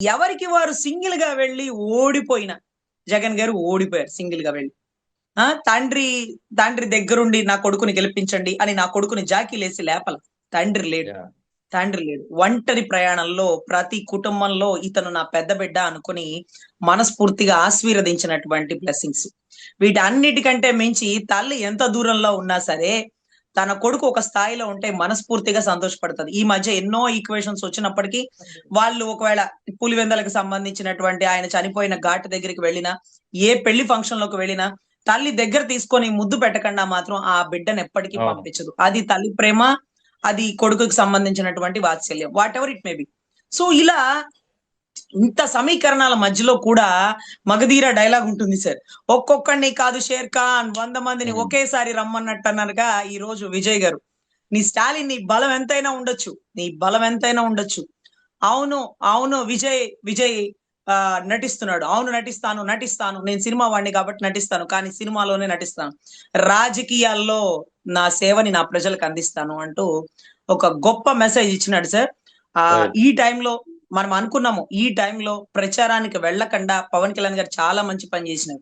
ఎవరికి వారు సింగిల్ గా వెళ్లి ఓడిపోయిన జగన్ గారు ఓడిపోయారు సింగిల్ గా వెళ్లి. తండ్రి తండ్రి దగ్గరుండి నా కొడుకుని గెలిపించండి అని నా కొడుకుని జాకీలేసి లేపల. తండ్రి లేడు. యాహ్! తండ్రి లేడు. ఒంటరి ప్రయాణంలో ప్రతి కుటుంబంలో ఇతను నా పెద్ద బిడ్డ అనుకుని మనస్ఫూర్తిగా ఆశీర్వదించినటువంటి బ్లెస్సింగ్స్. వీటన్నిటికంటే మించి తల్లి ఎంత దూరంలో ఉన్నా సరే, తన కొడుకు ఒక స్థాయిలో ఉంటే మనస్ఫూర్తిగా సంతోషపడతది. ఈ మధ్య ఎన్నో ఈక్వేషన్స్ వచ్చినప్పటికీ వాళ్ళు ఒకవేళ పులివెందలకు సంబంధించినటువంటి ఆయన చనిపోయిన ఘాట్ దగ్గరికి వెళ్ళినా, ఏ పెళ్లి ఫంక్షన్ లోకి వెళ్ళినా, తల్లి దగ్గర తీసుకొని ముద్దు పెట్టకుండా మాత్రం ఆ బిడ్డను ఎప్పటికీ అవును. పంపించదు. అది తల్లి ప్రేమ, అది కొడుకుకి సంబంధించినటువంటి వాత్సల్యం. Whatever it may be. So ఇలా ఇంత సమీకరణాల మధ్యలో కూడా మగధీర డైలాగ్ ఉంటుంది సార్. ఒక్కొక్కడిని కాదు షేర్ ఖాన్ 100 మందిని హ్మ్. ఒకేసారి రమ్మన్నట్టన్నారుగా ఈ రోజు విజయ్ గారు. నీ స్టాలిన్ నీ బలం ఎంతైనా ఉండొచ్చు. నీ బలం ఎంతైనా ఉండొచ్చు. అవును. అవును. విజయ్ నటిస్తున్నాడు. అవును నటిస్తాను. నేను సినిమా వాడిని కాబట్టి నటిస్తాను. కానీ సినిమాలోనే నటిస్తాను. రాజకీయాల్లో నా సేవని నా ప్రజలకు అందిస్తాను అంటూ ఒక గొప్ప మెసేజ్ ఇచ్చినాడు సార్. రైట్. ఈ టైంలో మనం అనుకున్నాము. ఈ టైంలో ప్రచారానికి వెళ్ళకుండా పవన్ కళ్యాణ్ గారు చాలా మంచి పని చేసినారు.